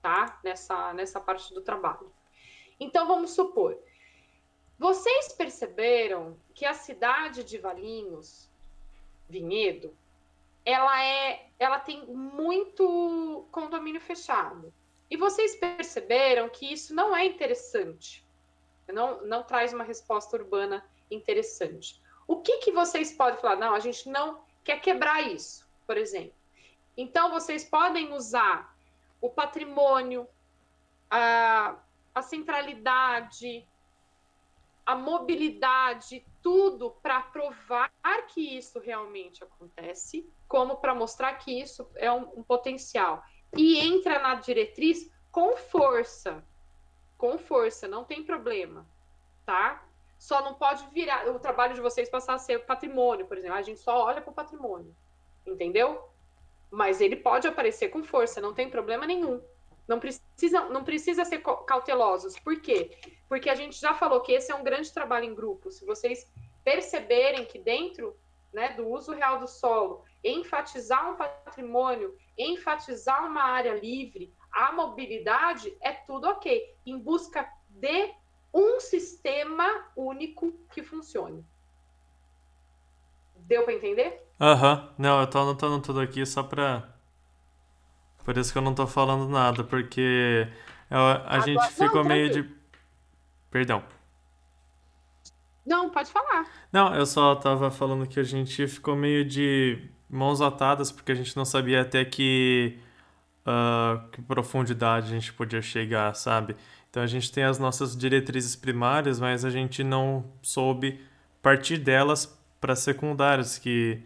tá? Nessa parte do trabalho. Então, vamos supor, vocês perceberam que a cidade de Valinhos, Vinhedo, ela tem muito condomínio fechado. E vocês perceberam que isso não é interessante, não traz uma resposta urbana interessante. O que vocês podem falar? Não, a gente não quer quebrar isso, por exemplo. Então, vocês podem usar o patrimônio, a centralidade, a mobilidade, tudo para provar que isso realmente acontece, como para mostrar que isso é um potencial. E entra na diretriz com força, não tem problema, tá? Só não pode virar o trabalho de vocês passar a ser patrimônio, por exemplo. A gente só olha para o patrimônio, entendeu? Mas ele pode aparecer com força, não tem problema nenhum. Não precisa ser cautelosos. Por quê? Porque a gente já falou que esse é um grande trabalho em grupo. Se vocês perceberem que dentro, né, do uso real do solo, enfatizar um patrimônio, enfatizar uma área livre, a mobilidade, é tudo ok. Em busca de um sistema único que funcione. Deu para entender? Aham. Não, eu tô anotando tudo aqui só pra. Por isso que eu não tô falando nada, porque a gente Agora, não, ficou meio tranquilo. de. Perdão. Não, pode falar. Não, eu só tava falando que a gente ficou meio de mãos atadas, porque a gente não sabia até que profundidade a gente podia chegar, sabe? Então a gente tem as nossas diretrizes primárias, mas a gente não soube partir delas para secundárias, que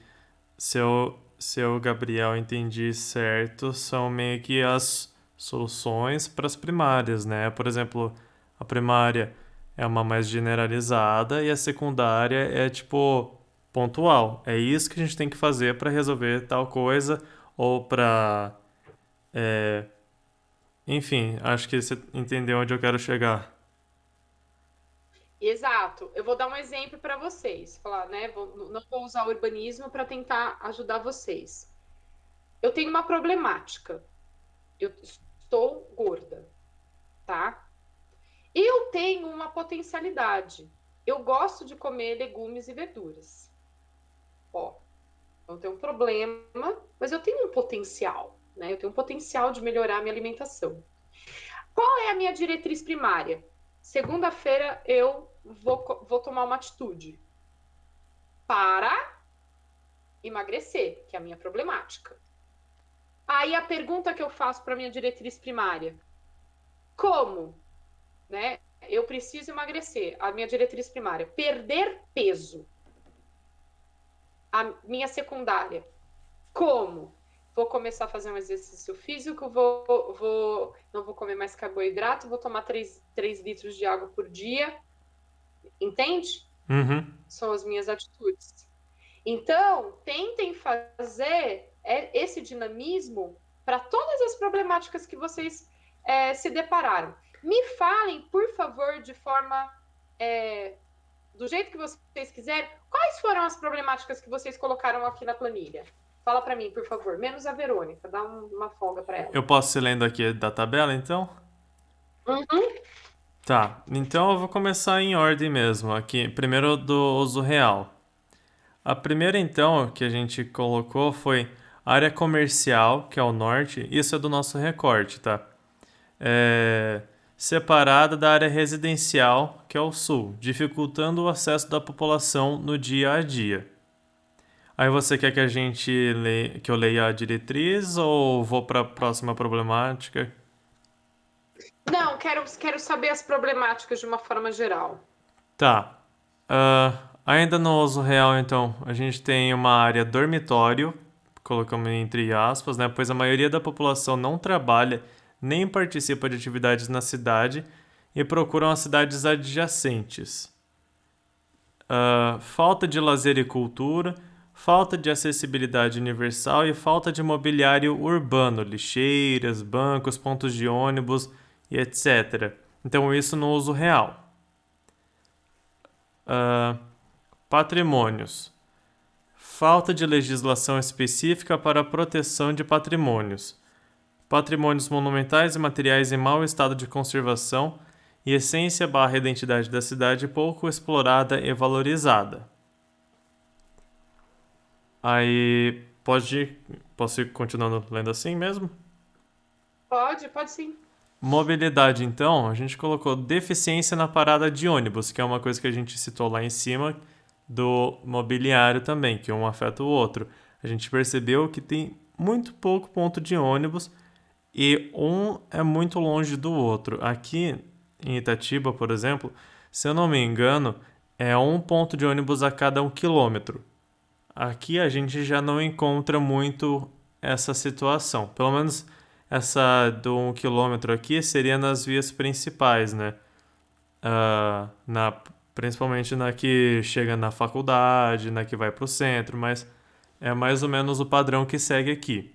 se eu, Gabriel, entendi certo, são meio que as soluções para as primárias, né? Por exemplo, a primária é uma mais generalizada e a secundária é tipo pontual. É isso que a gente tem que fazer para resolver tal coisa ou para enfim, acho que você entendeu onde eu quero chegar. Exato. Eu vou dar um exemplo para vocês. Falar, né? Não vou usar o urbanismo para tentar ajudar vocês. Eu tenho uma problemática. Eu estou gorda, tá? Eu tenho uma potencialidade. Eu gosto de comer legumes e verduras. Ó, eu tenho um problema, mas eu tenho um potencial, né? Eu tenho um potencial de melhorar a minha alimentação. Qual é a minha diretriz primária? Segunda-feira eu vou tomar uma atitude para emagrecer, que é a minha problemática. Aí a pergunta que eu faço para minha diretriz primária: como, né? Eu preciso emagrecer. A minha diretriz primária: perder peso. A minha secundária: como? Vou começar a fazer um exercício físico, não vou comer mais carboidrato, vou tomar 3 litros de água por dia. Entende? Uhum. São as minhas atitudes. Então, tentem fazer esse dinamismo para todas as problemáticas que vocês se depararam. Me falem, por favor, de forma do jeito que vocês quiserem, quais foram as problemáticas que vocês colocaram aqui na planilha? Fala para mim, por favor. Menos a Verônica, dá uma folga para ela. Eu posso ir lendo aqui da tabela, então? Uhum. Tá, então eu vou começar em ordem mesmo. Aqui, primeiro do uso real. A primeira, então, que a gente colocou foi área comercial, que é o norte. Isso é do nosso recorte, tá? É, separada da área residencial, que é o sul, dificultando o acesso da população no dia a dia. Aí você quer que que eu leia a diretriz ou vou para a próxima problemática? Não, quero saber as problemáticas de uma forma geral. Tá. Ainda no uso real, então, a gente tem uma área dormitório, colocamos entre aspas, né? Pois a maioria da população não trabalha nem participa de atividades na cidade e procuram as cidades adjacentes. Falta de lazer e cultura, falta de acessibilidade universal e falta de mobiliário urbano, lixeiras, bancos, pontos de ônibus e etc. Então, isso no uso real. Ah, patrimônios. Falta de legislação específica para a proteção de patrimônios. patrimônios monumentais e materiais em mau estado de conservação e essência/identidade da cidade pouco explorada e valorizada. Aí, posso ir continuando lendo assim mesmo? Pode sim. Mobilidade, então, a gente colocou deficiência na parada de ônibus, que é uma coisa que a gente citou lá em cima do mobiliário também, que um afeta o outro. A gente percebeu que tem muito pouco ponto de ônibus e um é muito longe do outro. Aqui em Itatiba, por exemplo, se eu não me engano, é um ponto de ônibus a cada 1 quilômetro. Aqui a gente já não encontra muito essa situação. Pelo menos essa do 1 quilômetro aqui seria nas vias principais, né? Principalmente na que chega na faculdade, na que vai para o centro, mas é mais ou menos o padrão que segue aqui.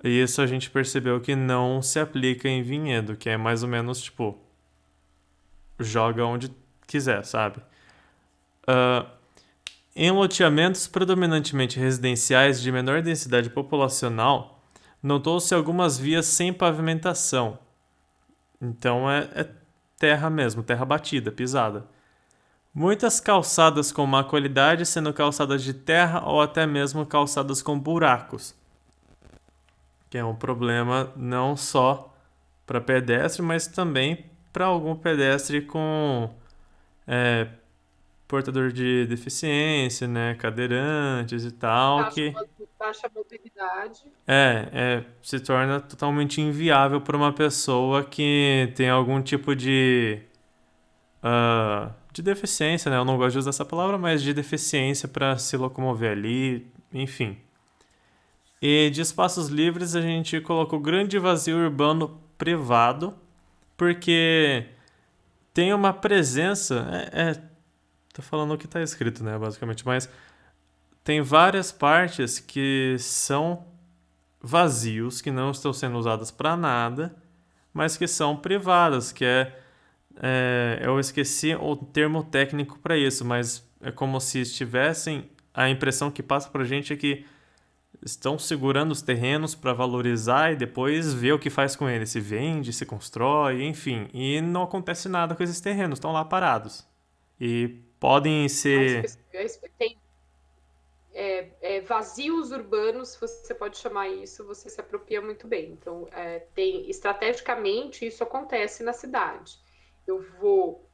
E isso a gente percebeu que não se aplica em Vinhedo, que é mais ou menos tipo, joga onde quiser, sabe? Em loteamentos predominantemente residenciais de menor densidade populacional, notou-se algumas vias sem pavimentação. Então é terra mesmo, terra batida, pisada. Muitas calçadas com má qualidade, sendo calçadas de terra ou até mesmo calçadas com buracos, que é um problema não só para pedestre, mas também para algum pedestre com portador de deficiência, né, cadeirantes e tal, Baixa, que baixa mobilidade. se torna totalmente inviável para uma pessoa que tem algum tipo de deficiência, né? Eu não gosto de usar essa palavra, mas de deficiência para se locomover ali, enfim. E de espaços livres a gente colocou grande vazio urbano privado, porque tem uma presença, tô falando o que está escrito, né, basicamente, mas tem várias partes que são vazios, que não estão sendo usadas para nada, mas que são privadas, eu esqueci o termo técnico para isso, mas é como se estivessem, a impressão que passa para a gente é que estão segurando os terrenos para valorizar e depois ver o que faz com eles, se vende, se constrói, enfim, e não acontece nada com esses terrenos, estão lá parados. E podem ser. Tem vazios urbanos, você pode chamar isso, você se apropria muito bem. Então, estrategicamente, isso acontece na cidade. Eu vou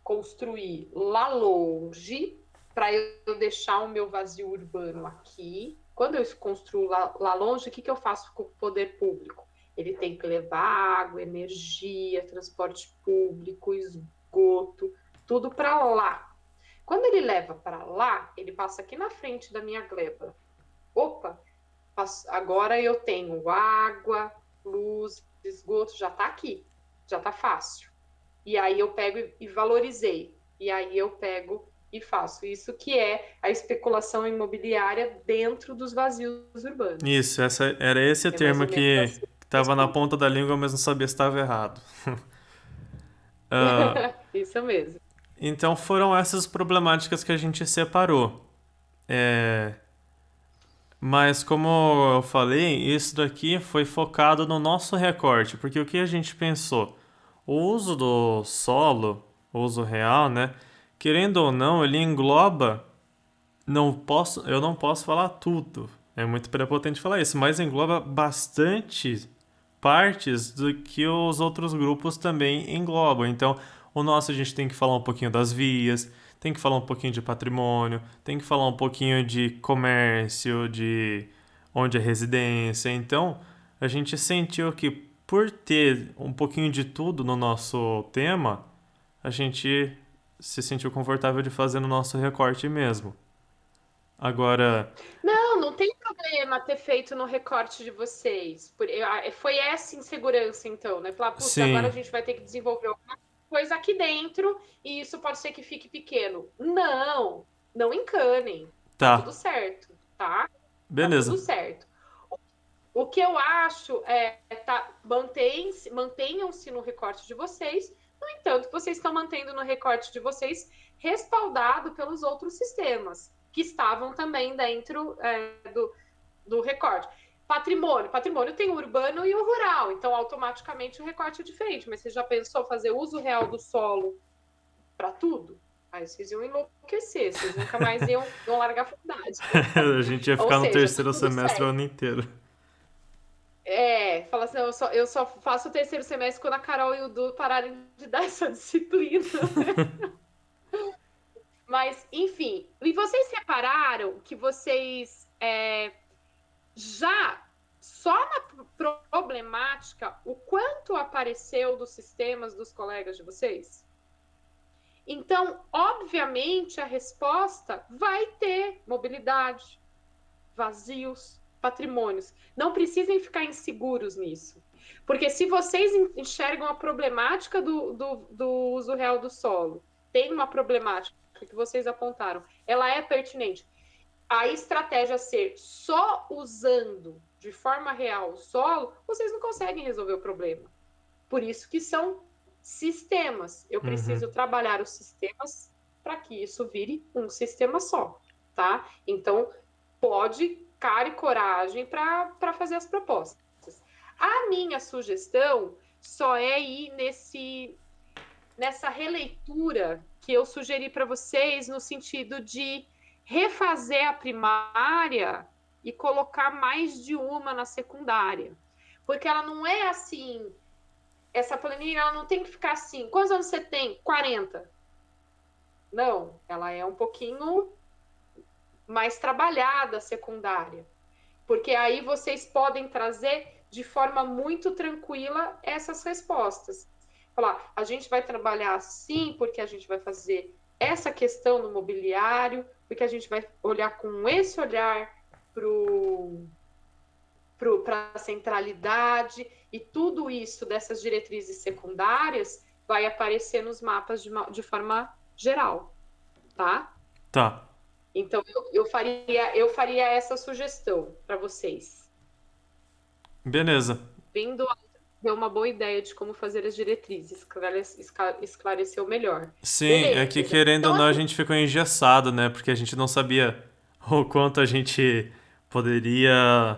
construir lá longe para eu deixar o meu vazio urbano aqui. Quando eu construo lá longe, o que eu faço com o poder público? Ele tem que levar água, energia, transporte público, esgoto, tudo para lá. Quando ele leva para lá, ele passa aqui na frente da minha gleba. Opa, agora eu tenho água, luz, esgoto, já está aqui, já está fácil. E aí eu pego e valorizei. E aí eu pego e faço. Isso que é a especulação imobiliária dentro dos vazios urbanos. Isso, era esse termo que Assim. estava na ponta da língua, mas não sabia se estava errado. uh, Isso mesmo. então foram essas problemáticas que a gente separou. Mas como eu falei, isso daqui foi focado no nosso recorte, porque o que a gente pensou? O uso do solo, o uso real, né? Querendo ou não, ele engloba. Eu não posso falar tudo. É muito prepotente falar isso, mas engloba bastante partes do que os outros grupos também englobam. Então, o nosso a gente tem que falar um pouquinho das vias, tem que falar um pouquinho de patrimônio, tem que falar um pouquinho de comércio, de onde é residência. Então, a gente sentiu que por ter um pouquinho de tudo no nosso tema, a gente se sentiu confortável de fazer no nosso recorte mesmo. Agora, Não tem problema ter feito no recorte de vocês. Foi essa insegurança, então, né? Falar, putz, agora a sim, gente vai ter que desenvolver alguma coisa aqui dentro e isso pode ser que fique pequeno. Não encanem. Tá tudo tá, certo, tá? Tá tudo beleza. certo. O que eu acho mantenham-se no recorte de vocês. No entanto, vocês estão mantendo no recorte de vocês respaldado pelos outros sistemas que estavam também dentro do recorte. Patrimônio. Patrimônio tem o urbano e o rural, então automaticamente o recorte é diferente. Mas você já pensou fazer uso real do solo para tudo? Aí vocês iam enlouquecer, vocês nunca mais iam largar a faculdade. A gente ia Ou ficar no seja, tá terceiro tudo semestre o certo. ano inteiro. Fala assim, eu só faço o terceiro semestre quando a Carol e o Du pararem de dar essa disciplina. Mas, enfim, e vocês repararam que vocês já, só na problemática, o quanto apareceu dos sistemas dos colegas de vocês? Então, obviamente, a resposta vai ter mobilidade, vazios, patrimônios. Não precisem ficar inseguros nisso. Porque se vocês enxergam a problemática do uso real do solo, tem uma problemática que vocês apontaram, ela é pertinente. A estratégia ser só usando de forma real o solo, vocês não conseguem resolver o problema. Por isso que são sistemas. Eu preciso trabalhar os sistemas para que isso vire um sistema só, tá? Então, pode, cara e coragem para fazer as propostas. A minha sugestão só é ir nessa releitura que eu sugeri para vocês, no sentido de refazer a primária e colocar mais de uma na secundária. Porque ela não é assim, essa planilha ela não tem que ficar assim. Quantos anos você tem? 40. Não, ela é um pouquinho mais trabalhada a secundária. Porque aí vocês podem trazer de forma muito tranquila essas respostas. Falar, a gente vai trabalhar assim, porque a gente vai fazer essa questão no mobiliário, porque a gente vai olhar com esse olhar para a centralidade, e tudo isso dessas diretrizes secundárias vai aparecer nos mapas de forma geral, tá? Tá. Então, eu faria essa sugestão para vocês. Beleza. Vindo deu uma boa ideia de como fazer as diretrizes, esclareceu melhor. Sim, é que Beleza. querendo ou Então, não a gente ficou engessado, né? Porque a gente não sabia o quanto a gente poderia,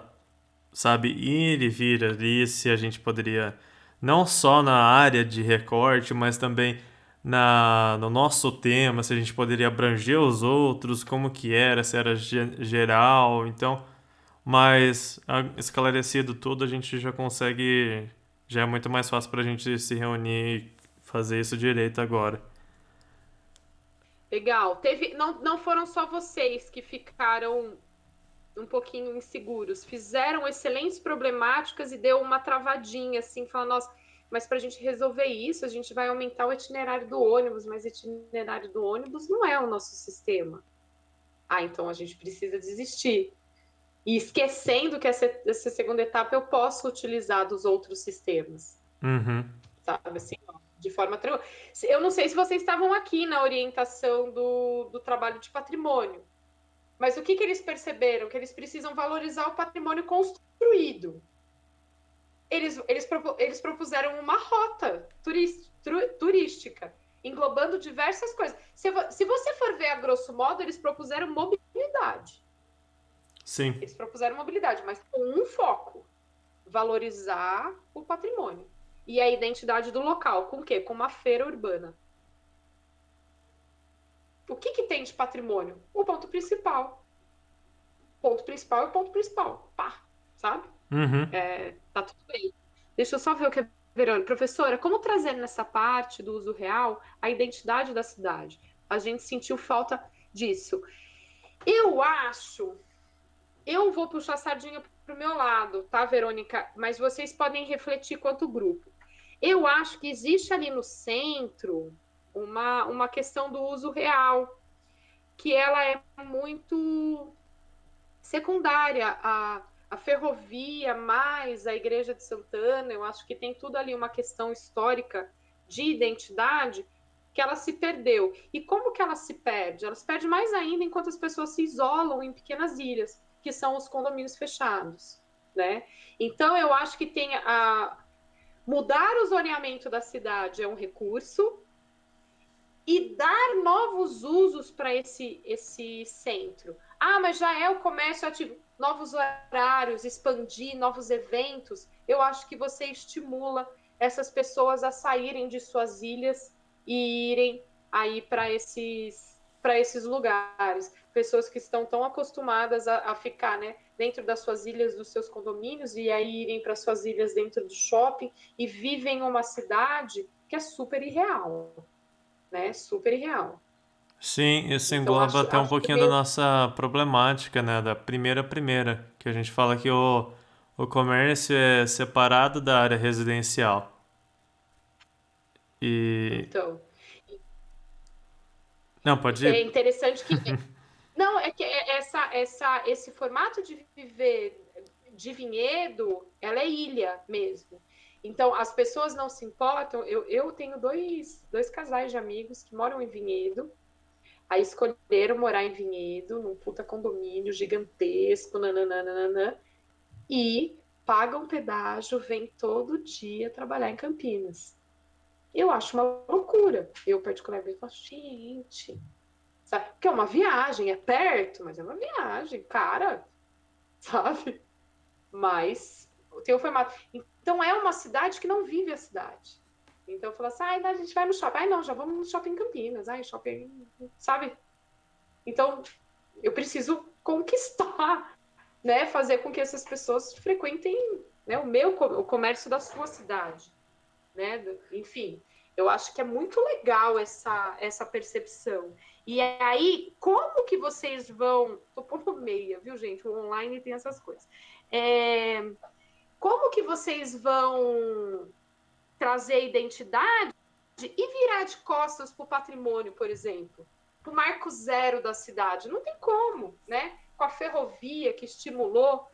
sabe, ir e vir ali, se a gente poderia, não só na área de recorte, mas também no nosso tema, se a gente poderia abranger os outros, como que era, se era geral, então, mas esclarecido tudo, a gente já consegue, já é muito mais fácil pra gente se reunir e fazer isso direito agora. legal. Não foram só vocês que ficaram um pouquinho inseguros. Fizeram excelentes problemáticas e deu uma travadinha, assim, falando, nossa, mas para a gente resolver isso, a gente vai aumentar o itinerário do ônibus, mas o itinerário do ônibus não é o nosso sistema. Ah, então a gente precisa desistir. E esquecendo que essa segunda etapa eu posso utilizar dos outros sistemas, Uhum. sabe? Assim, de forma tranquila. Eu não sei se vocês estavam aqui na orientação do trabalho de patrimônio, mas o que eles perceberam? Que eles precisam valorizar o patrimônio construído. Eles propuseram uma rota turística, englobando diversas coisas. Se você for ver a grosso modo, eles propuseram mobilidade. Sim. Eles propuseram mobilidade, mas com um foco: valorizar o patrimônio. E a identidade do local. Com o quê? Com uma feira urbana. O que tem de patrimônio? O ponto principal. Ponto principal é o ponto principal. Pá, sabe? Uhum. Tá tudo bem. Deixa eu só ver o que é Verônica. Professora, como trazer nessa parte do uso real a identidade da cidade? A gente sentiu falta disso. Eu vou puxar a sardinha para o meu lado, tá, Verônica? Mas vocês podem refletir quanto grupo. Eu acho que existe ali no centro uma questão do uso real, que ela é muito secundária. A ferrovia mais a Igreja de Santana, eu acho que tem tudo ali uma questão histórica de identidade que ela se perdeu. E como que ela se perde? Ela se perde mais ainda enquanto as pessoas se isolam em pequenas ilhas, que são os condomínios fechados, né? Então, eu acho que mudar o zoneamento da cidade é um recurso, e dar novos usos para esse centro. Ah, mas já é o comércio ativo. Novos horários, expandir, novos eventos. Eu acho que você estimula essas pessoas a saírem de suas ilhas e irem aí para esses lugares. Pessoas que estão tão acostumadas a ficar, né, dentro das suas ilhas, dos seus condomínios, e aí irem para suas ilhas dentro do shopping e vivem uma cidade que é super irreal, né? Super irreal. Sim, isso Então, engloba até um acho que é pouquinho da meio. nossa problemática, né? Da primeira, que a gente fala que o comércio é separado da área residencial. E. Então, Não, pode é ir. interessante que. Não, é que esse formato de viver de vinhedo, ela é ilha mesmo. Então, as pessoas não se importam. Eu tenho dois casais de amigos que moram em vinhedo, aí escolheram morar em vinhedo, num puta condomínio gigantesco, nananana, e pagam pedágio, vêm todo dia trabalhar em Campinas. Eu acho uma loucura. Eu, particularmente, falo, gente, sabe? Porque é uma viagem, é perto, mas é uma viagem, cara, sabe? Mas tem o formato. Então é uma cidade que não vive a cidade. Então eu falo assim, ai, a gente vai no shopping. Ai, não, já vamos no shopping em Campinas. Ai, shopping, sabe? Então eu preciso conquistar, né? Fazer com que essas pessoas frequentem, né, o comércio da sua cidade, né? Enfim, eu acho que é muito legal essa percepção. E aí, como que vocês vão. Tô pondo meia, viu, gente? O online tem essas coisas. É, como que vocês vão trazer identidade e virar de costas para o patrimônio, por exemplo? Para o marco zero da cidade? Não tem como, né? Com a ferrovia que estimulou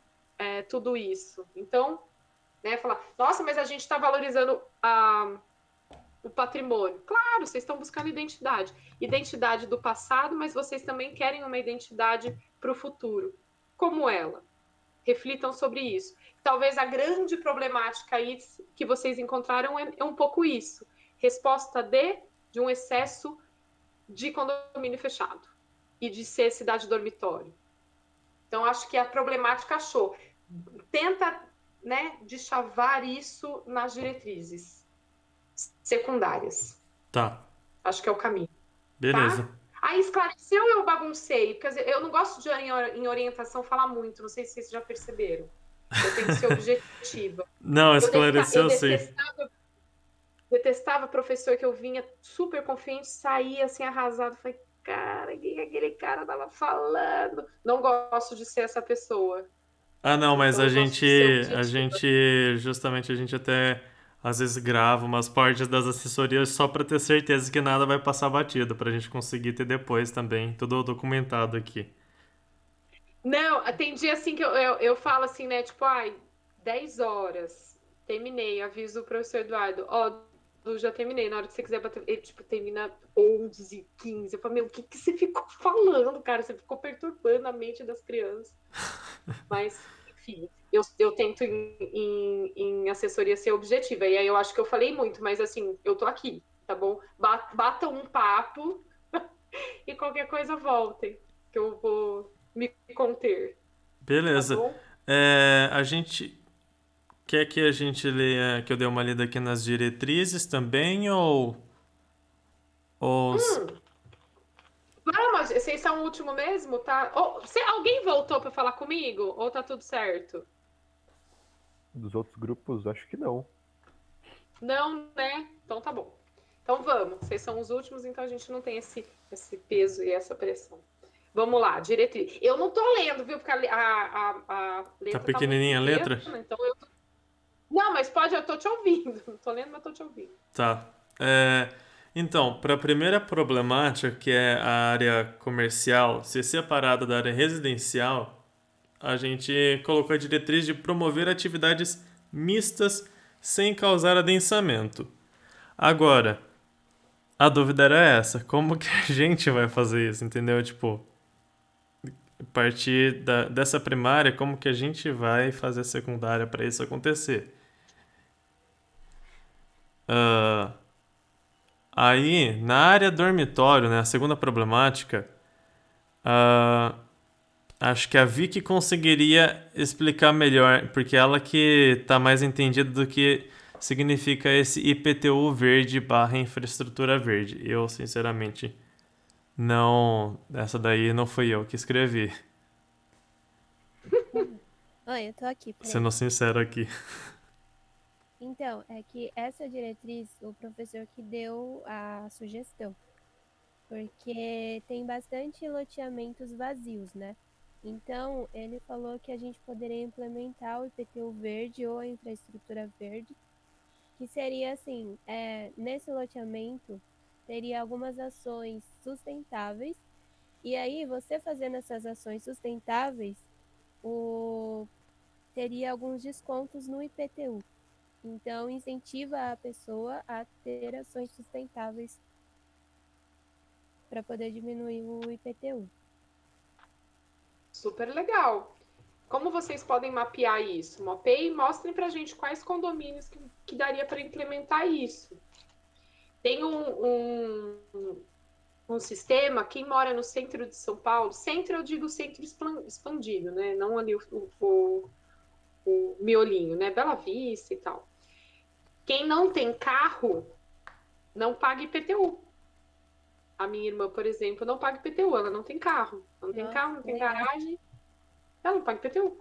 tudo isso. Então, né, falar, nossa, mas a gente está valorizando o patrimônio. Claro, vocês estão buscando identidade. Identidade do passado, mas vocês também querem uma identidade para o futuro. Como ela? Reflitam sobre isso. Talvez a grande problemática aí que vocês encontraram é um pouco isso. Resposta de um excesso de condomínio fechado e de ser cidade dormitório. Então, acho que a problemática achou. Tenta, né, deschavar isso nas diretrizes secundárias. Tá, Acho que é o caminho, beleza. tá? Aí esclareceu, eu baguncei, porque eu não gosto de em orientação falar muito, não sei se vocês já perceberam. Eu tenho que ser objetiva. Não, Eu esclareceu sim. detestava professor que eu vinha super confiante, saía assim arrasado. Falei, cara, o que aquele cara tava falando? Não gosto de ser essa pessoa. Ah, não, mas Então a eu gosto de ser gente, a objetiva. gente, justamente a gente até às vezes grava umas partes das assessorias só pra ter certeza que nada vai passar batido, pra gente conseguir ter depois também, tudo documentado aqui. Não, tem dia assim que eu falo assim, né? Tipo, ai, 10 horas. Terminei, aviso o professor Eduardo. Ó, Lu, já terminei. Na hora que você quiser bater. Ele, tipo, termina 11h15. Eu falo, meu, o que você ficou falando, cara? Você ficou perturbando a mente das crianças. Mas, enfim, eu tento em assessoria ser objetiva. E aí eu acho que eu falei muito, mas assim, eu tô aqui, tá bom? Batam um papo e qualquer coisa voltem, que eu vou me conter, tá Beleza. bom? A gente quer que a gente leia, que eu dê uma lida aqui nas diretrizes também, ou... Vamos, vocês são o último mesmo, tá? Alguém voltou para falar comigo? Ou tá tudo certo? Dos outros grupos, acho que não. Não, né? Então tá bom. Então vamos. Vocês são os últimos, então a gente não tem esse peso e essa pressão. Vamos lá, diretriz. Eu não tô lendo, viu? Porque a Tá letra tá muito pequenininha a pequena, letra? então eu. Não, mas pode, eu tô te ouvindo. Não tô lendo, mas tô te ouvindo. Tá. É, então, para a primeira problemática, que é a área comercial ser separada da área residencial, a gente colocou a diretriz de promover atividades mistas sem causar adensamento. Agora, a dúvida era essa: como que a gente vai fazer isso, entendeu? Tipo, a partir dessa primária, como que a gente vai fazer a secundária para isso acontecer? Ah, aí, na área dormitório, né, a segunda problemática, ah, Acho que a Vicky conseguiria explicar melhor, porque ela que tá mais entendida do que significa esse IPTU verde barra infraestrutura verde. Eu, sinceramente, não. Essa daí não fui eu que escrevi. Oi, eu tô aqui, peraí. Sendo sincero aqui. Então, é que essa diretriz, o professor que deu a sugestão, porque tem bastante loteamentos vazios, né? Então, ele falou que a gente poderia implementar o IPTU verde ou a infraestrutura verde, que seria assim, nesse loteamento teria algumas ações sustentáveis, e aí você fazendo essas ações sustentáveis, teria alguns descontos no IPTU. Então, incentiva a pessoa a ter ações sustentáveis para poder diminuir o IPTU. Super legal. Como vocês podem mapear isso? Mapeiem e mostrem para a gente quais condomínios que daria para implementar isso. Tem um sistema, quem mora no centro de São Paulo, centro eu digo centro expandido, né? Não ali o miolinho, né? Bela Vista e tal. Quem não tem carro, não paga IPTU. A minha irmã, por exemplo, não paga IPTU, ela não tem carro. Não tem Nossa, carro, não tem legal. garagem, ela não paga IPTU.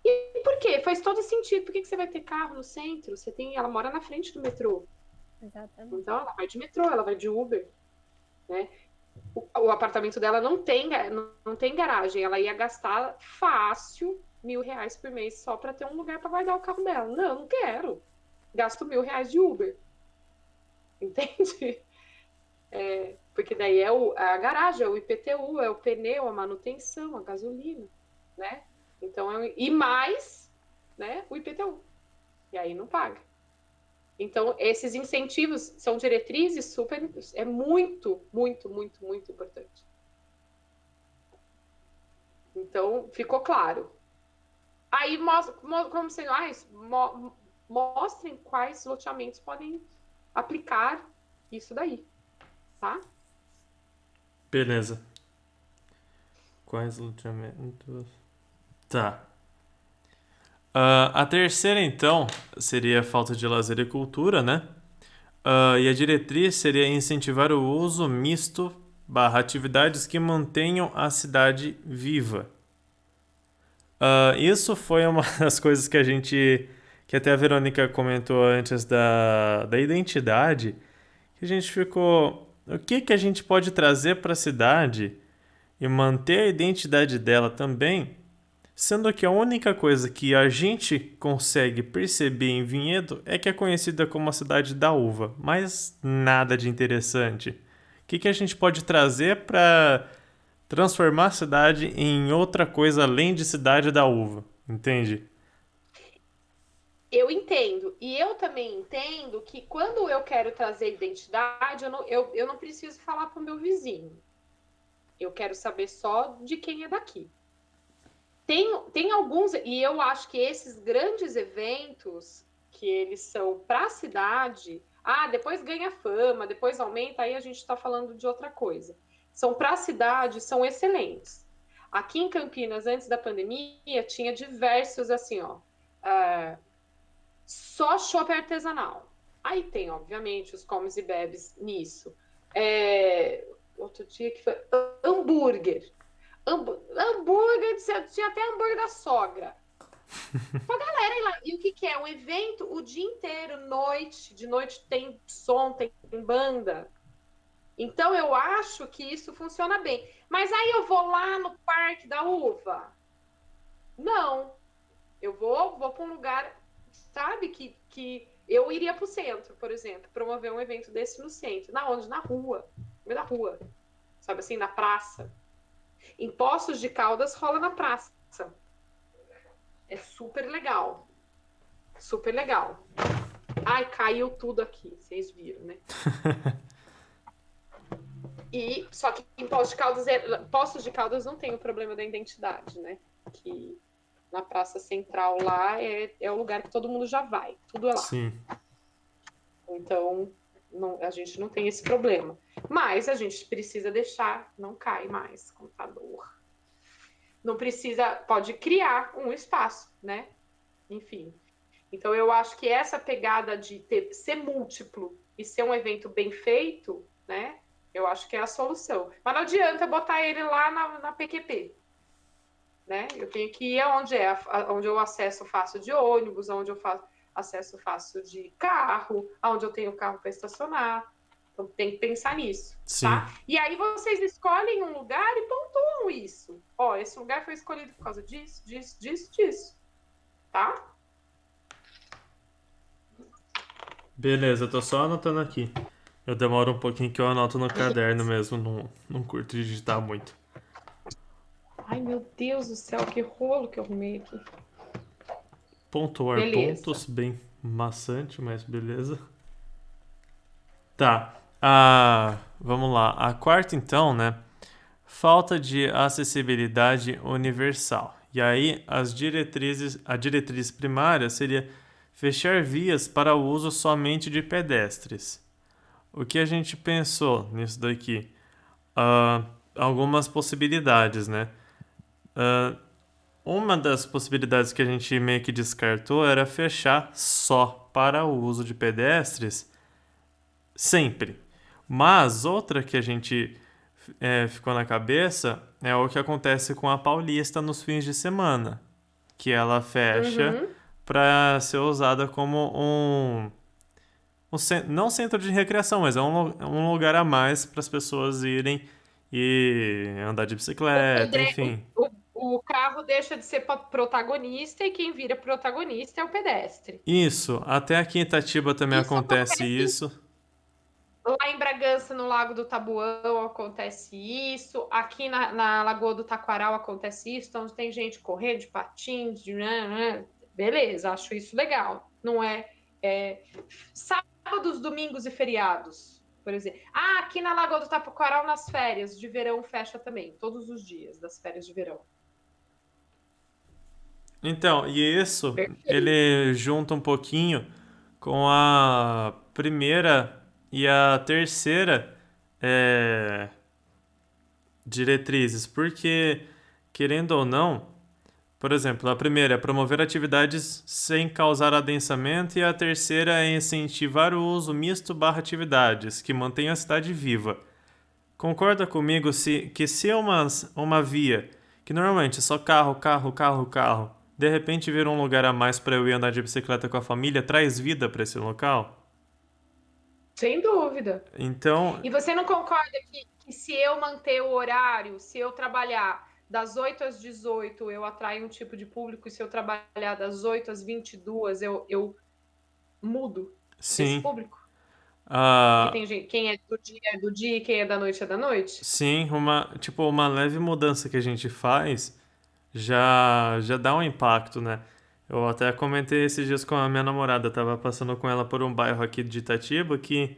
E por quê? Faz todo sentido. Por que você vai ter carro no centro? Ela mora na frente do metrô. Exatamente. Então ela vai de metrô, ela vai de Uber, né? O apartamento dela não tem garagem. Ela ia gastar fácil R$ 1.000 por mês só para ter um lugar para guardar o carro dela. Não quero. Gasto R$ 1.000 de Uber. Entende? Porque daí é a garagem, é o IPTU, é o pneu, a manutenção, a gasolina, né? Então, e mais, né, o IPTU. E aí não paga. Então, esses incentivos são diretrizes super, é muito, muito, muito, muito importante. Então, ficou claro. Aí, como sendo, mostrem quais loteamentos podem aplicar isso daí, tá? Beleza. Quais loteamentos? Tá. A terceira, então, seria falta de lazer e cultura, né? E a diretriz seria incentivar o uso misto barra atividades que mantenham a cidade viva. Isso foi uma das coisas que que até a Verônica comentou antes da identidade, que a gente ficou, o que a gente pode trazer para a cidade e manter a identidade dela também, sendo que a única coisa que a gente consegue perceber em Vinhedo é que é conhecida como a cidade da uva, mas nada de interessante. O que a gente pode trazer para transformar a cidade em outra coisa além de cidade da uva, entende? Eu entendo. E eu também entendo que quando eu quero trazer identidade, eu não preciso falar para o meu vizinho. Eu quero saber só de quem é daqui. Tem alguns, e eu acho que esses grandes eventos, que eles são para a cidade, depois ganha fama, depois aumenta, aí a gente está falando de outra coisa. São para a cidade, são excelentes. Aqui em Campinas, antes da pandemia, tinha diversos, assim, só chopp artesanal. Aí tem, obviamente, os comes e bebes nisso. Outro dia que foi hambúrguer. Hambúrguer, tinha até hambúrguer da sogra. Pra galera ir lá. E o que é? Um evento o dia inteiro, de noite tem som, tem banda. Então eu acho que isso funciona bem. Mas aí eu vou lá no Parque da Uva? Não. Eu vou para um lugar, sabe, que eu iria para o centro, por exemplo, promover um evento desse no centro. Na onde? Na rua. No meio da rua. Sabe assim, na praça. Em Poços de Caldas rola na praça. É super legal. Super legal. Ai, caiu tudo aqui, vocês viram, né? E só que em Poços de Caldas não tem o problema da identidade, né? Que na Praça Central lá é o lugar que todo mundo já vai, tudo é lá. Sim. Então, a gente não tem esse problema. Mas a gente precisa deixar, não cai mais computador. não precisa, pode criar um espaço, né? Enfim. Então, eu acho que essa pegada de ser múltiplo e ser um evento bem feito, né? Eu acho que é a solução. Mas não adianta botar ele lá na PQP, né? Eu tenho que ir onde eu acesso fácil de ônibus, onde eu faço acesso fácil de carro, onde eu tenho carro para estacionar. Então, tem que pensar nisso, Sim. tá? E aí vocês escolhem um lugar e pontuam isso. Ó, esse lugar foi escolhido por causa disso, disso, disso, disso. Tá? Beleza, eu tô só anotando aqui. Eu demoro um pouquinho que eu anoto no caderno mesmo, não curto digitar muito. Ai, meu Deus do céu, que rolo que eu arrumei aqui. Pontuar Beleza. pontos, bem maçante, mas beleza. Tá. Vamos lá. A quarta, então, né? Falta de acessibilidade universal. E aí, a diretriz primária seria fechar vias para o uso somente de pedestres. O que a gente pensou nisso daqui? Algumas possibilidades, né? Uma das possibilidades que a gente meio que descartou era fechar só para o uso de pedestres sempre. Mas outra que a gente ficou na cabeça é o que acontece com a Paulista nos fins de semana, que ela fecha para ser usada como não centro de recreação, mas é um lugar a mais para as pessoas irem e andar de bicicleta, enfim. O carro deixa de ser protagonista e quem vira protagonista é o pedestre. Isso, até aqui em Itatiba também Isso acontece isso. Lá em Bragança, no Lago do Tabuão, acontece isso. Aqui na Lagoa do Taquaral acontece isso. Então tem gente correndo de patins, beleza, acho isso legal. Não sábados, domingos e feriados, por exemplo. Aqui na Lagoa do Taquaral, nas férias de verão, fecha também, todos os dias das férias de verão. Então, e isso, ele junta um pouquinho com a primeira e a terceira diretrizes, porque, querendo ou não, por exemplo, a primeira é promover atividades sem causar adensamento e a terceira é incentivar o uso misto / atividades que mantenham a cidade viva. Concorda comigo que se uma via, que normalmente é só carro, de repente vir um lugar a mais para eu ir andar de bicicleta com a família, traz vida para esse local? Sem dúvida. Então, E você não concorda que se eu manter o horário, se eu trabalhar das 8 às 18, eu atraio um tipo de público, e se eu trabalhar das 8 às 22, eu mudo esse sim. público? Ah, Porque tem gente, quem é do dia e quem é da noite é da noite? sim, uma leve mudança que a gente faz já dá um impacto, né? Eu até comentei esses dias com a minha namorada, tava passando com ela por um bairro aqui de Itatiba que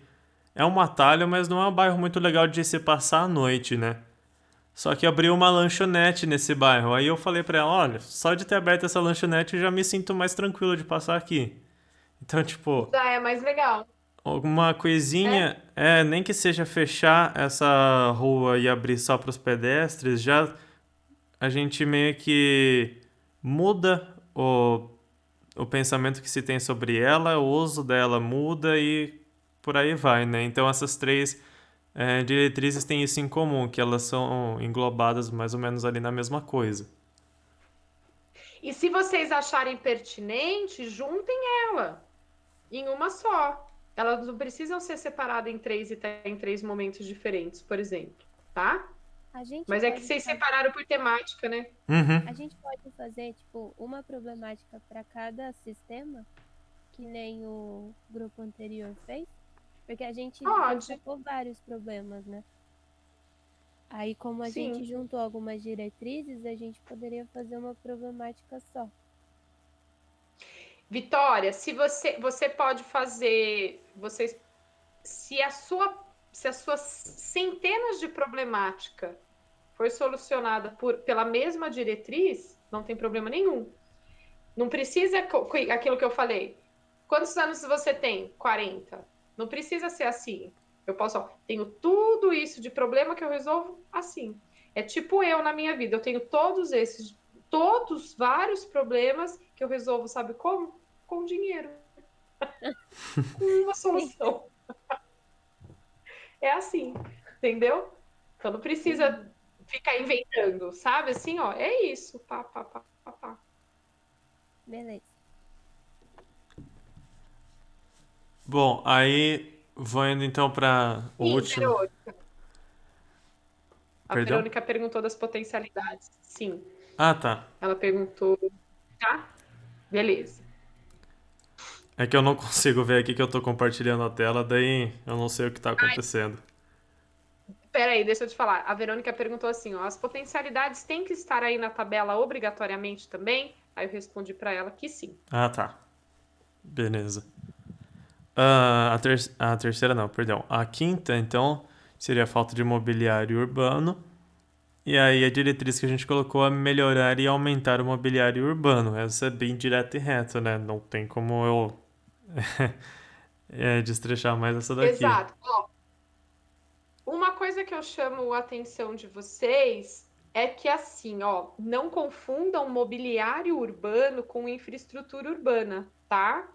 é um atalho, mas não é um bairro muito legal de se passar a noite, né? Só que abriu uma lanchonete nesse bairro. Aí eu falei pra ela, olha, só de ter aberto essa lanchonete eu já me sinto mais tranquilo de passar aqui. Então, tipo, Já é mais legal. alguma coisinha, nem que seja fechar essa rua e abrir só para os pedestres, já a gente meio que muda o pensamento que se tem sobre ela, o uso dela muda e por aí vai, né? Então essas três diretrizes têm isso em comum, que elas são englobadas mais ou menos ali na mesma coisa. E se vocês acharem pertinente, juntem ela em uma só. Elas não precisam ser separadas em três e estar em três momentos diferentes, por exemplo, tá? Mas é que vocês separaram por temática, né? A gente pode fazer, tipo, uma problemática para cada sistema, que nem o grupo anterior fez? Porque a gente juntou vários problemas, né? Aí, como a gente juntou algumas diretrizes, a gente poderia fazer uma problemática só. Vitória, se você pode fazer, se as suas centenas de problemática for solucionada pela mesma diretriz, não tem problema nenhum. Não precisa aquilo que eu falei. Quantos anos você tem? 40. Não precisa ser assim. Eu tenho tudo isso de problema que eu resolvo assim. É tipo eu na minha vida. Eu tenho todos vários problemas que eu resolvo, sabe como? Com dinheiro, com uma solução. É assim, entendeu? Então não precisa ficar inventando, sabe? Assim, ó, é isso. Pá, pá, pá, pá, pá. Beleza. Bom, aí vou indo então para o Sim, último. Verônica. A Perdão? Verônica perguntou das potencialidades. Sim, Ah, tá. ela perguntou, tá? Beleza. É que eu não consigo ver aqui que eu tô compartilhando a tela, daí eu não sei o que tá acontecendo. Peraí, deixa eu te falar. A Verônica perguntou assim, ó, as potencialidades têm que estar aí na tabela obrigatoriamente também? Aí eu respondi para ela que sim. Ah, tá. Beleza. A terceira não, perdão. A quinta, então, seria a falta de mobiliário urbano. E aí a diretriz que a gente colocou é melhorar e aumentar o mobiliário urbano. Essa é bem direta e reta, né? Não tem como eu destrechar mais essa daqui. Exato. Ó, uma coisa que eu chamo a atenção de vocês é que assim, ó, não confundam mobiliário urbano com infraestrutura urbana, tá?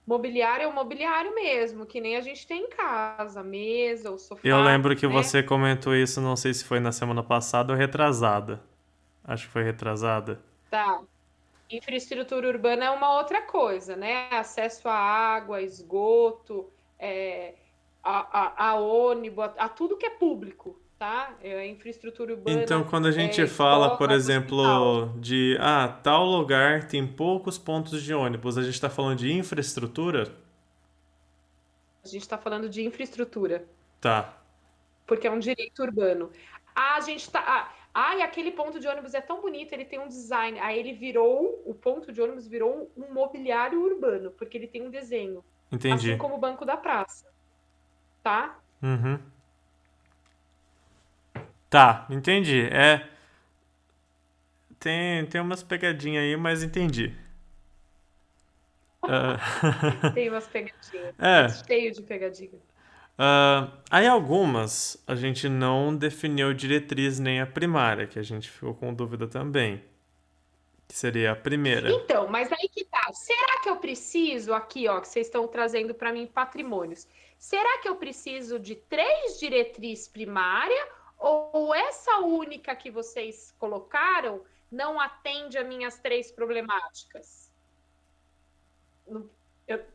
Mobiliário é o mobiliário mesmo, que nem a gente tem em casa, mesa, o Eu sofá, lembro que né? você comentou isso, não sei se foi na semana passada ou retrasada. Acho que foi retrasada. Tá. Infraestrutura urbana é uma outra coisa, né? Acesso à água, esgoto, é, a ônibus, a tudo que é público, tá? É, infraestrutura Então, urbana, quando a gente fala, por escola, hospital. exemplo, de tal lugar tem poucos pontos de ônibus, a gente está falando de infraestrutura? A gente está falando de infraestrutura, Tá. porque é um direito urbano. Ah, a gente tá. E aquele ponto de ônibus é tão bonito, ele tem um design. Aí ele virou, o ponto de ônibus virou um mobiliário urbano, porque ele tem um desenho. Assim Entendi. como o banco da praça, tá? Uhum. Tá, entendi. Tem umas pegadinhas aí, mas entendi. Ah, Tem umas pegadinhas. É é. cheio de pegadinha. Aí algumas a gente não definiu diretriz nem a primária, que a gente ficou com dúvida também. Que seria a primeira. Então, mas aí que tá. Será que eu preciso, aqui, ó, que vocês estão trazendo para mim patrimônios, será que eu preciso de 3 diretrizes primárias ou essa única que vocês colocaram não atende a minhas 3 problemáticas?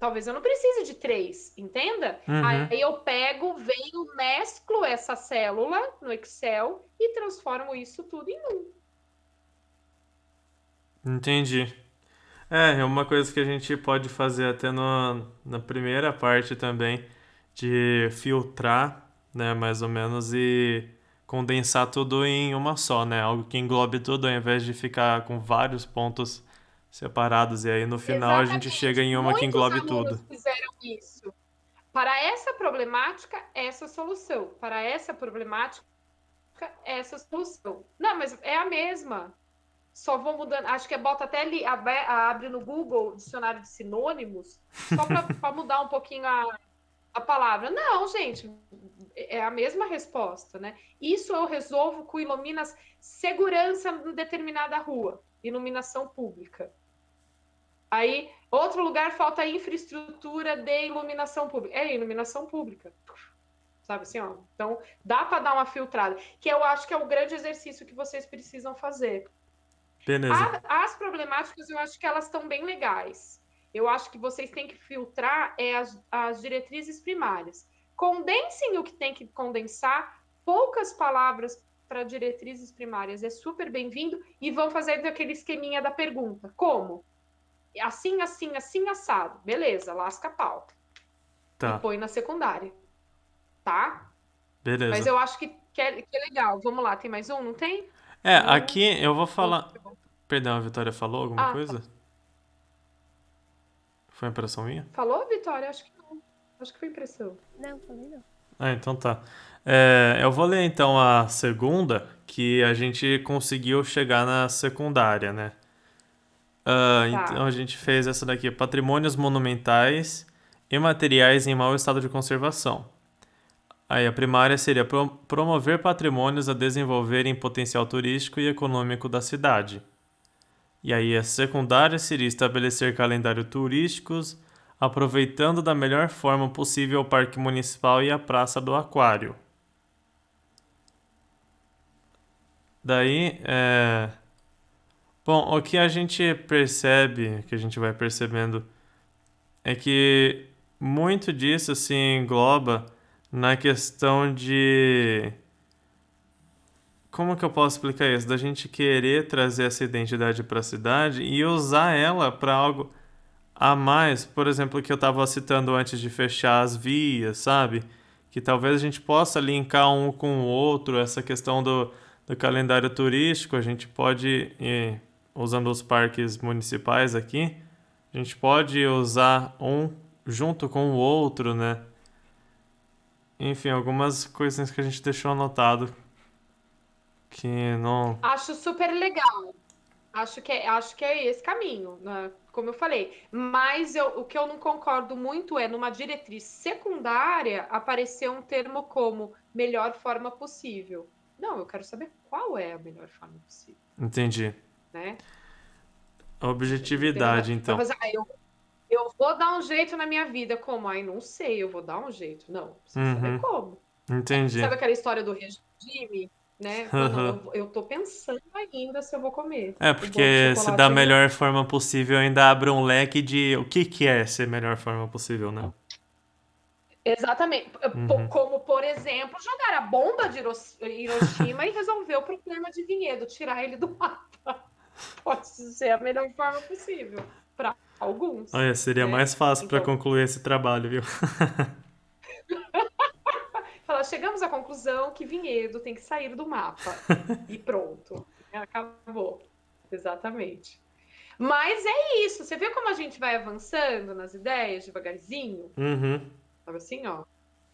Talvez eu não precise de 3, entenda? Uhum. Aí eu pego, venho, mesclo essa célula no Excel e transformo isso tudo em um. Entendi. É uma coisa que a gente pode fazer até na primeira parte também, de filtrar, né, mais ou menos, e condensar tudo em uma só, né? Algo que englobe tudo, ao invés de ficar com vários pontos separados. E aí no final a gente chega Exatamente. em uma que Muitos englobe tudo. alunos fizeram isso. Para essa problemática, essa solução. Para essa problemática, essa solução. Não, mas é a mesma. Só vou mudando. Acho que bota até ali, abre no Google dicionário de sinônimos, só para mudar um pouquinho a palavra. Não, gente, é a mesma resposta, né? Isso eu resolvo com segurança em determinada rua, iluminação pública. Aí, outro lugar falta infraestrutura de iluminação pública. É iluminação pública. Sabe assim, ó. Então, dá para dar uma filtrada, que eu acho que é o grande exercício que vocês precisam fazer. Beleza. As problemáticas, eu acho que elas estão bem legais. Eu acho que vocês têm que filtrar as diretrizes primárias. Condensem o que tem que condensar, poucas palavras para diretrizes primárias é super bem-vindo, e vão fazer aquele esqueminha da pergunta. Como? Assim, assim, assim, assado. Beleza, lasca a pauta. E Tá. põe na secundária. Tá? Mas Beleza. eu acho que é legal. Vamos lá, tem mais um? Não tem? Aqui eu vou falar. Outro. Perdão, a Vitória falou alguma Tá. coisa? Foi impressão minha? Falou, Vitória? Acho que não. Acho que foi impressão. Não, falei não. Então tá. Eu vou ler então a segunda, que a gente conseguiu chegar na secundária, né? Então Tá. a gente fez essa daqui: patrimônios monumentais e materiais em mau estado de conservação. Aí a primária seria promover patrimônios a desenvolverem potencial turístico e econômico da cidade. E aí a secundária seria estabelecer calendário turísticos, aproveitando da melhor forma possível o Parque Municipal e a Praça do Aquário. Daí, bom, o que a gente percebe, que a gente vai percebendo, é que muito disso se engloba na questão de... Como que eu posso explicar isso? Da gente querer trazer essa identidade para a cidade e usar ela para algo a mais. Por exemplo, que eu estava citando antes de fechar as vias, sabe? Que talvez a gente possa linkar um com o outro, essa questão do calendário turístico. A gente pode, usando os parques municipais aqui, a gente pode usar um junto com o outro, né? Enfim, algumas coisinhas que a gente deixou anotado que não... Acho super legal. Acho que é esse caminho, né? Como eu falei. Mas o que eu não concordo muito é numa diretriz secundária aparecer um termo como melhor forma possível. Não, eu quero saber qual é a melhor forma possível, Entendi. né? A Entendeu? objetividade, Vai então. fazer, eu vou dar um jeito na minha vida. Como? Ai, não sei, eu vou dar um jeito. Não, preciso saber Uhum, como. entendi. Sabe aquela história do regime, né? Fala, não, eu tô pensando ainda se eu vou comer É, o bolo de porque se da chocolate ainda. melhor forma possível ainda abre um leque de o que é ser melhor forma possível, né? Exatamente. Uhum. Como, por exemplo, jogar a bomba de Hiroshima e resolver o problema de Vinhedo, tirar ele do mapa. Pode ser a melhor forma possível para alguns, Olha, seria né? mais fácil para Então, concluir esse trabalho, viu? falar, chegamos à conclusão que Vinhedo tem que sair do mapa. E pronto. Acabou. Exatamente. Mas é isso. Você vê como a gente vai avançando nas ideias devagarzinho? Uhum. Sabe assim, ó.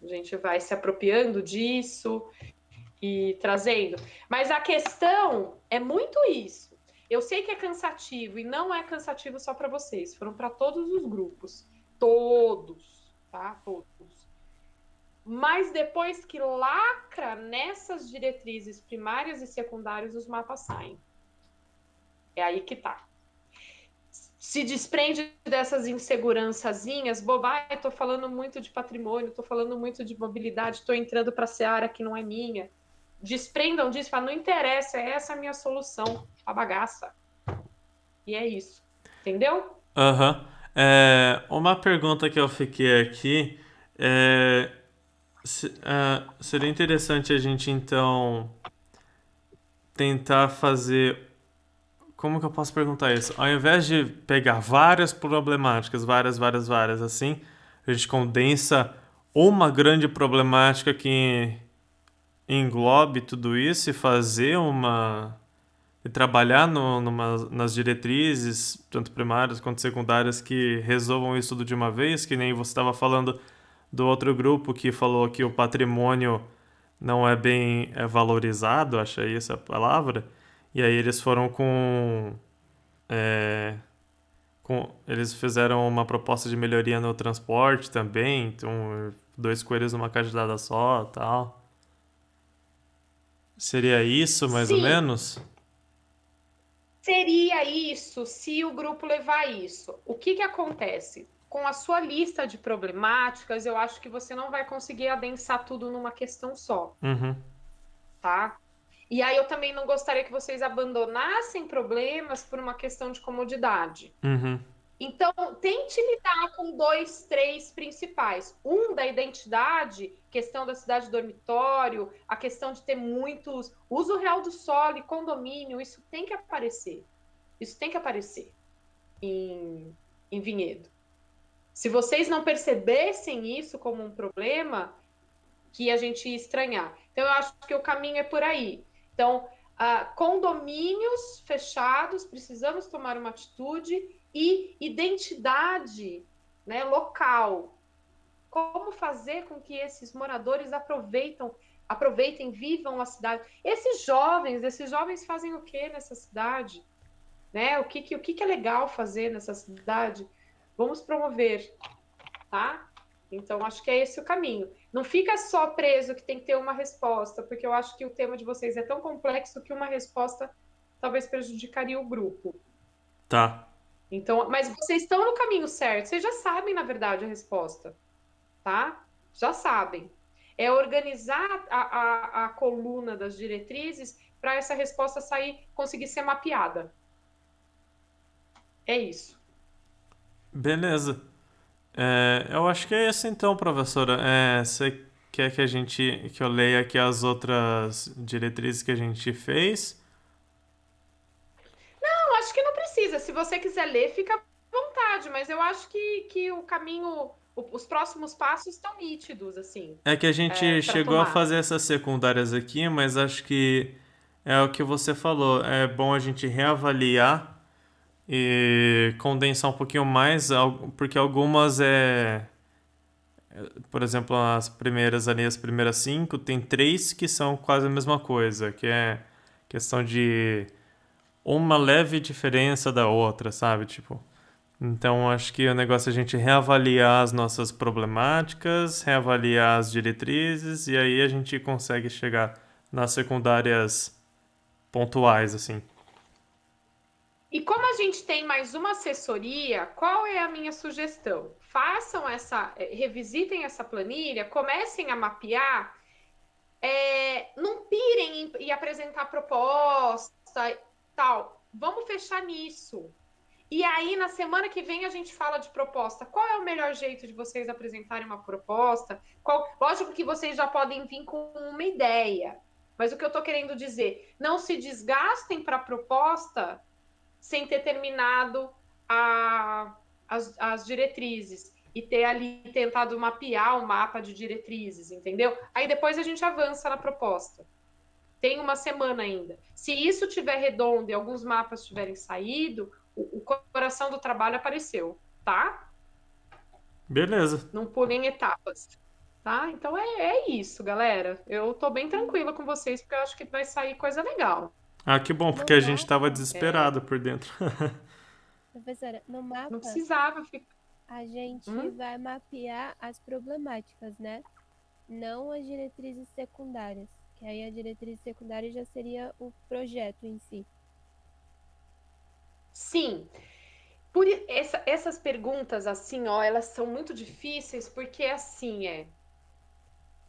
A gente vai se apropriando disso e trazendo. Mas a questão é muito isso. Eu sei que é cansativo e não é cansativo só para vocês, foram para todos os grupos, todos, tá? Todos. Mas depois que lacra nessas diretrizes primárias e secundárias, os mapas saem. É aí que tá. Se desprende dessas insegurançazinhas, bobagem, estou falando muito de patrimônio, estou falando muito de mobilidade, estou entrando para a seara que não é minha. Desprendam disso, fala, não interessa, é essa a minha solução, a bagaça. E é isso. Entendeu? Aham. Uma pergunta que eu fiquei aqui é, seria interessante a gente então tentar fazer. Como que eu posso perguntar isso? Ao invés de pegar várias problemáticas, várias, assim, a gente condensa uma grande problemática que englobe tudo isso e fazer uma. E trabalhar nas diretrizes, tanto primárias quanto secundárias, que resolvam isso tudo de uma vez, que nem você estava falando do outro grupo que falou que o patrimônio não é bem valorizado, acho aí essa palavra, e aí eles foram é, eles fizeram uma proposta de melhoria no transporte também, então dois coelhos numa cajadada só, tal. Seria isso, mais ou Sim, menos? seria isso se o grupo levar isso. O que acontece? Com a sua lista de problemáticas, eu acho que você não vai conseguir adensar tudo numa questão só, Uhum, tá? E aí eu também não gostaria que vocês abandonassem problemas por uma questão de comodidade. uhum, Então, tente lidar com dois, três principais. Um da identidade, questão da cidade dormitório, a questão de ter muitos. Uso real do solo e condomínio, isso tem que aparecer. Isso tem que aparecer em Vinhedo. Se vocês não percebessem isso como um problema, que a gente ia estranhar. Então, eu acho que o caminho é por aí. Então, condomínios fechados, precisamos tomar uma atitude e identidade, né, local. Como fazer com que esses moradores aproveitem, vivam a cidade? Esses jovens fazem o que nessa cidade? Né? O que é legal fazer nessa cidade? Vamos promover, tá? Então, acho que é esse o caminho. Não fica só preso que tem que ter uma resposta, porque eu acho que o tema de vocês é tão complexo que uma resposta talvez prejudicaria o grupo. Tá. Então, mas vocês estão no caminho certo, vocês já sabem, na verdade, a resposta, tá? Já sabem. É organizar a coluna das diretrizes para essa resposta sair, conseguir ser mapeada. É isso. Beleza. Eu acho que é isso então, professora. Você quer que eu leia aqui as outras diretrizes que a gente fez? Eu acho que não precisa. Se você quiser ler, fica à vontade, mas eu acho que o caminho, os próximos passos estão nítidos, assim, É que a gente para chegou a tomar. fazer essas secundárias aqui, mas acho que é o que você falou. É bom a gente reavaliar e condensar um pouquinho mais, porque algumas por exemplo, as primeiras ali, as primeiras 5, tem 3 que são quase a mesma coisa, que é questão de uma leve diferença da outra, sabe? Tipo, então acho que o negócio é a gente reavaliar as nossas problemáticas, reavaliar as diretrizes e aí a gente consegue chegar nas secundárias pontuais, assim. E como a gente tem mais uma assessoria, qual é a minha sugestão? Façam revisitem essa planilha, comecem a mapear, não pirem em apresentar proposta e tal. Vamos fechar nisso. E aí, na semana que vem, a gente fala de proposta. Qual é o melhor jeito de vocês apresentarem uma proposta? Lógico que vocês já podem vir com uma ideia, mas o que eu estou querendo dizer, não se desgastem para a proposta sem ter terminado as diretrizes e ter ali tentado mapear o mapa de diretrizes, entendeu? Aí depois a gente avança na proposta. Tem uma semana ainda. Se isso tiver redondo e alguns mapas tiverem saído, o coração do trabalho apareceu, tá? Beleza. Não pulem etapas, tá? Então é isso, galera. Eu tô bem tranquila com vocês, porque eu acho que vai sair coisa legal. Ah, que bom, porque No a gente tava mapa, desesperado por dentro. professora, no Não mapa precisava ficar. a gente Hum? vai mapear as problemáticas, né? Não as diretrizes secundárias, que aí a diretriz secundária já seria o projeto em si. Sim. Essas perguntas, assim, ó, elas são muito difíceis, porque assim é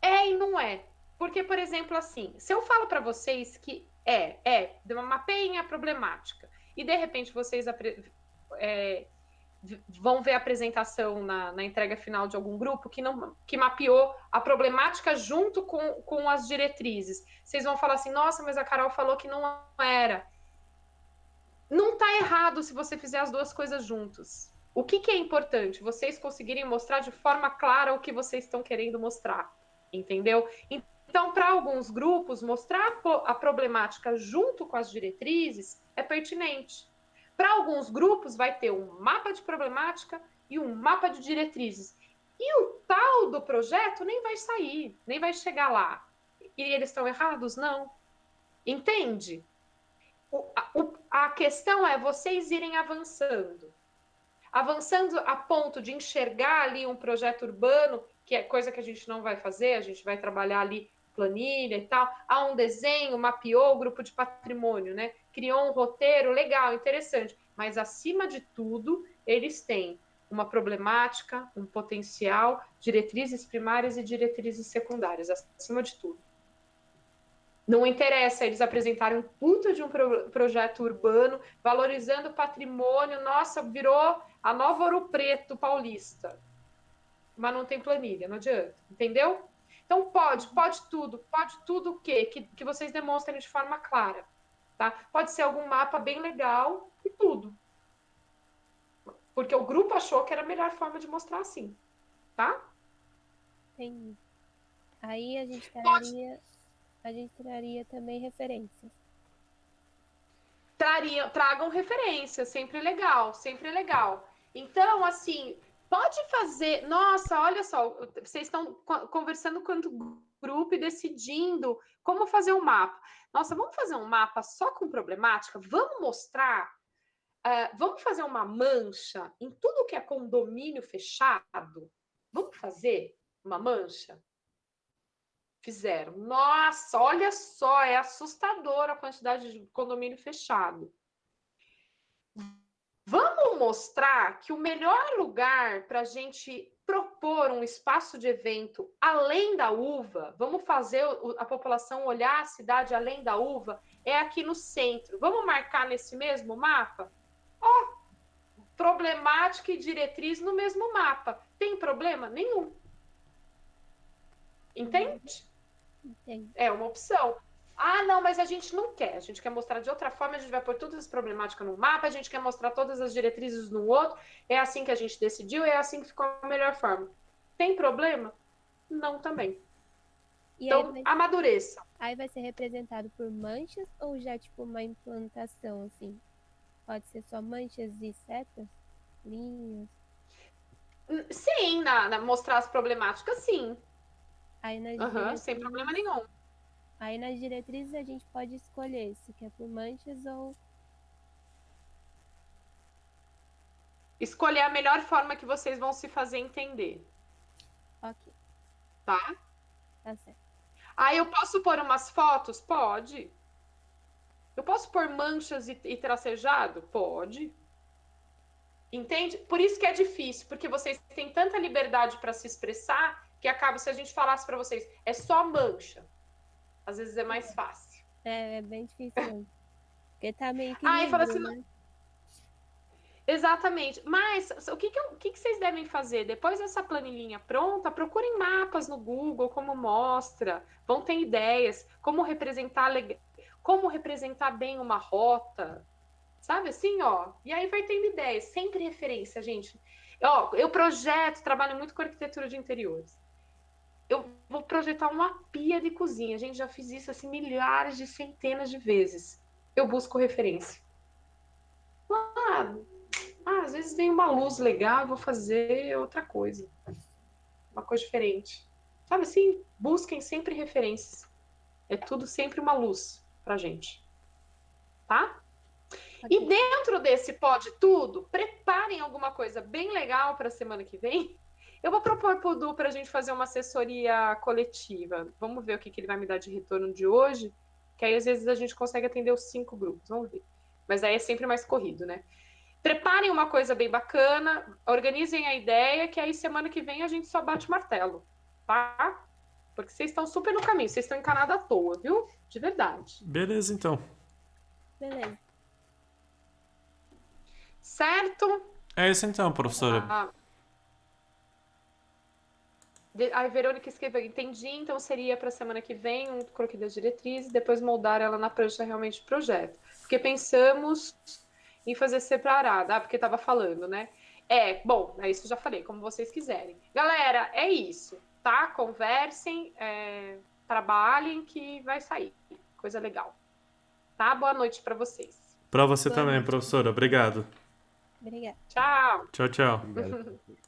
e não é. Porque, por exemplo, assim, se eu falo para vocês que mapeiem a problemática, e de repente vocês é, vão ver a apresentação na entrega final de algum grupo que mapeou a problemática junto com as diretrizes. Vocês vão falar assim, nossa, mas a Carol falou que não era. Não está errado se você fizer as duas coisas juntos. O que é importante? Vocês conseguirem mostrar de forma clara o que vocês estão querendo mostrar, entendeu? Então, para alguns grupos, mostrar a problemática junto com as diretrizes é pertinente. Para alguns grupos, vai ter um mapa de problemática e um mapa de diretrizes. E o tal do projeto nem vai sair, nem vai chegar lá. E eles estão errados? Não. Entende? A questão é vocês irem avançando. Avançando a ponto de enxergar ali um projeto urbano, que é coisa que a gente não vai fazer, a gente vai trabalhar ali planilha e tal. Há um desenho, mapeou o grupo de patrimônio, né? Criou um roteiro legal, interessante. Mas, acima de tudo, eles têm uma problemática, um potencial, diretrizes primárias e diretrizes secundárias, acima de tudo. Não interessa eles apresentarem um puta de um projeto urbano, valorizando o patrimônio, nossa, virou a nova Ouro Preto paulista. Mas não tem planilha, não adianta, entendeu? Então pode tudo o quê? Que vocês demonstrem de forma clara, tá? Pode ser algum mapa bem legal e tudo. Porque o grupo achou que era a melhor forma de mostrar assim, tá? Entendi. Aí a gente traria também referências. Tragam referência, sempre legal, sempre legal. Então, assim, pode fazer. Nossa, olha só, vocês estão conversando quanto grupo e decidindo como fazer um mapa. Nossa, vamos fazer um mapa só com problemática? Vamos mostrar? Vamos fazer uma mancha em tudo que é condomínio fechado? Vamos fazer uma mancha? Fizeram. Nossa, olha só, é assustadora a quantidade de condomínio fechado. Vamos mostrar que o melhor lugar para a gente propor um espaço de evento além da uva, vamos fazer a população olhar a cidade além da uva, é aqui no centro. Vamos marcar nesse mesmo mapa? Problemática e diretriz no mesmo mapa. Tem problema? Nenhum. Entende? Entendo. É uma opção. Ah, não, mas a gente não quer. A gente quer mostrar de outra forma, a gente vai pôr todas as problemáticas no mapa, a gente quer mostrar todas as diretrizes no outro. É assim que a gente decidiu, é assim que ficou a melhor forma. Tem problema? Não também. E aí Então, amadureça. vai ser representado por manchas ou já tipo uma implantação assim? Pode ser só manchas e setas, linhas. Sim, mostrar as problemáticas, sim. Aí nas Sem problema diretrizes, nenhum. aí nas diretrizes a gente pode escolher se quer por manchas ou Escolher a melhor forma que vocês vão se fazer entender, ok, tá? tá certo. Ah, eu posso pôr umas fotos? Pode. Eu posso pôr manchas e tracejado? Pode. Entende? Por isso que é difícil, porque vocês têm tanta liberdade para se expressar que acaba, se a gente falasse para vocês, é só mancha. Às vezes é mais fácil. É bem difícil mesmo. Porque tá meio que Ah, e fala livre, assim, né? exatamente. Mas o que vocês devem fazer? Depois dessa planilhinha pronta, procurem mapas no Google, como mostra, vão ter ideias, como representar bem uma rota, sabe assim, ó? E aí vai tendo ideias, sempre referência, gente. Ó, eu trabalho muito com arquitetura de interiores. Eu vou projetar uma pia de cozinha. Gente, já fiz isso assim milhares de centenas de vezes. Eu busco referência. Ah, às vezes vem uma luz legal, eu vou fazer outra coisa, uma coisa diferente. Sabe assim? Busquem sempre referências. É tudo sempre uma luz pra gente, tá? E Ok. dentro desse pode tudo, preparem alguma coisa bem legal para a semana que vem. Eu vou propor para o Du para a gente fazer uma assessoria coletiva. Vamos ver o que ele vai me dar de retorno de hoje, que aí às vezes a gente consegue atender os 5 grupos. Vamos ver. Mas aí é sempre mais corrido, né? Preparem uma coisa bem bacana, organizem a ideia, que aí semana que vem a gente só bate martelo, tá? Porque vocês estão super no caminho, vocês estão encanados à toa, viu? De verdade. Beleza, então. Beleza. Certo? É isso então, professora. A Verônica escreveu, entendi, então seria para a semana que vem um croquis das diretrizes, depois moldar ela na prancha realmente do projeto. Porque pensamos em fazer separada, porque estava falando, né? Bom, é isso que eu já falei, como vocês quiserem. Galera, é isso, tá? Conversem, trabalhem que vai sair. Coisa legal. Tá? Boa noite para vocês. Pra você Boa também, noite. professora. Obrigado. Obrigada. Tchau! Tchau, tchau. Obrigado, professor.